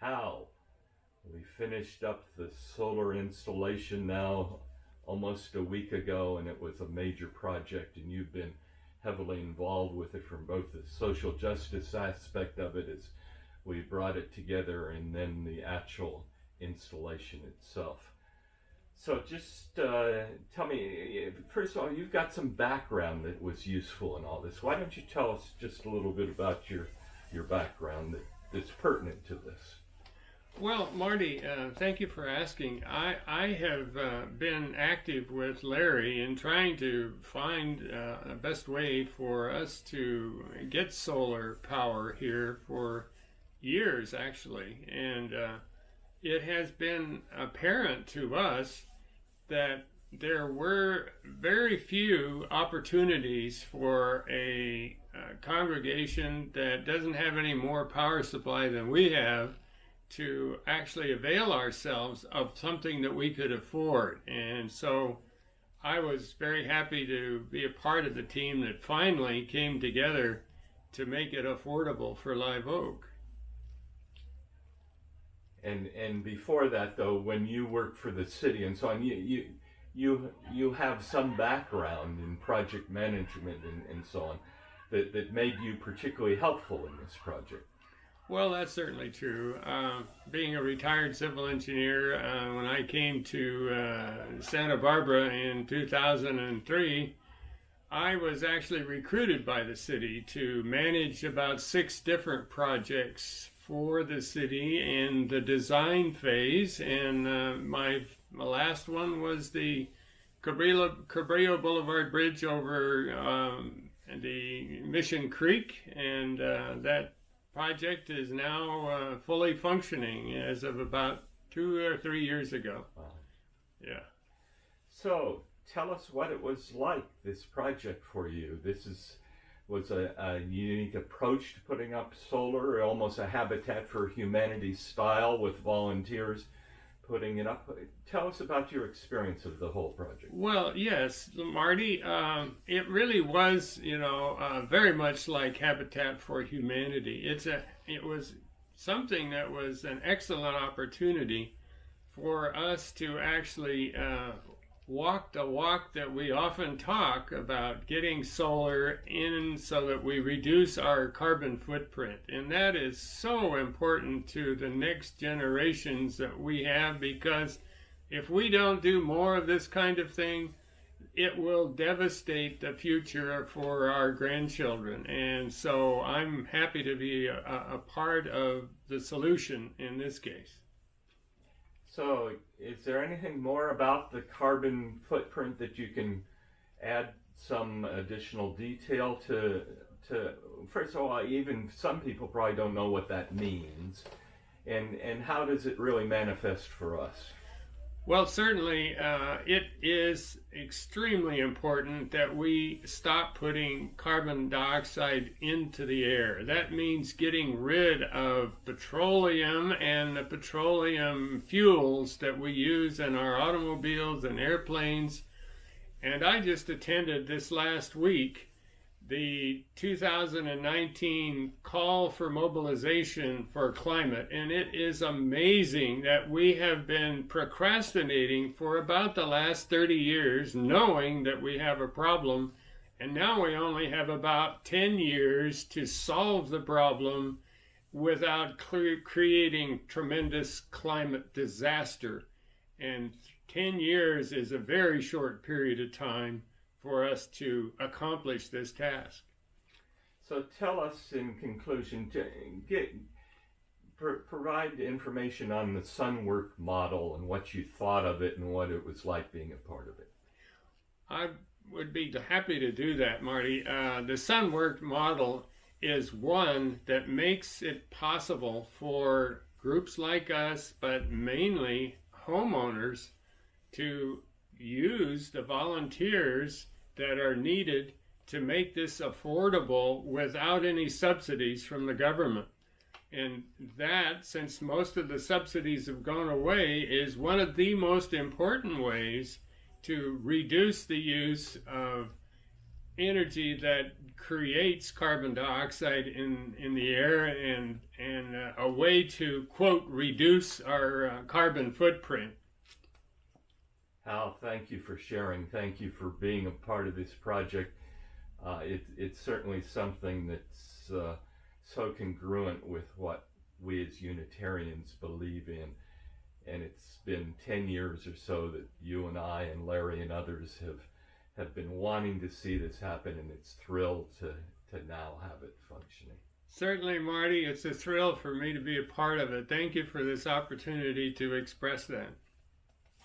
Hal. We finished up the solar installation now almost a week ago, and it was a major project, and you've been heavily involved with it from both the social justice aspect of it as we brought it together and then the actual installation itself. So just tell me, first of all, you've got some background that was useful in all this. Why don't you tell us just a little bit about your background that's pertinent to this? Well, Marty, thank you for asking. I have been active with Larry in trying to find a best way for us to get solar power here for years, actually. And it has been apparent to us that there were very few opportunities for a congregation that doesn't have any more power supply than we have to actually avail ourselves of something that we could afford. And so I was very happy to be a part of the team that finally came together to make it affordable for Live Oak. And before that, though, when you worked for the city and so on, you have some background in project management and so on that made you particularly helpful in this project. Well, that's certainly true. Being a retired civil engineer, when I came to Santa Barbara in 2003, I was actually recruited by the city to manage about 6 different projects for the city in the design phase. And my last one was the Cabrillo Boulevard Bridge over the Mission Creek, and that project is now fully functioning as of about 2 or 3 years ago. Wow. Yeah. So tell us what it was like, this project for you. This was a unique approach to putting up solar, almost a Habitat for Humanity style with volunteers putting it up. Tell us about your experience of the whole project. Well, yes, Marty, it really was, very much like Habitat for Humanity. It was something that was an excellent opportunity for us to actually walk the walk that we often talk about, getting solar in so that we reduce our carbon footprint. And that is so important to the next generations that we have, because if we don't do more of this kind of thing, it will devastate the future for our grandchildren. And so I'm happy to be a part of the solution in this case. So is there anything more about the carbon footprint that you can add some additional detail to first of all, even some people probably don't know what that means, and how does it really manifest for us? Well, certainly it is extremely important that we stop putting carbon dioxide into the air. That means getting rid of petroleum and the petroleum fuels that we use in our automobiles and airplanes. And I just attended this last week the 2019 call for mobilization for climate, and it is amazing that we have been procrastinating for about the last 30 years, knowing that we have a problem, and now we only have about 10 years to solve the problem without creating tremendous climate disaster. And 10 years is a very short period of time for us to accomplish this task. So tell us in conclusion, provide information on the Sunwork model and what you thought of it and what it was like being a part of it. I would be happy to do that, Marty. The Sunwork model is one that makes it possible for groups like us, but mainly homeowners, to use the volunteers that are needed to make this affordable without any subsidies from the government. And that, since most of the subsidies have gone away, is one of the most important ways to reduce the use of energy that creates carbon dioxide in the air and a way to, quote, reduce our carbon footprint. Hal, thank you for sharing. Thank you for being a part of this project. It's certainly something that's so congruent with what we as Unitarians believe in. And it's been 10 years or so that you and I and Larry and others have been wanting to see this happen, and it's thrilled to now have it functioning. Certainly, Marty, it's a thrill for me to be a part of it. Thank you for this opportunity to express that.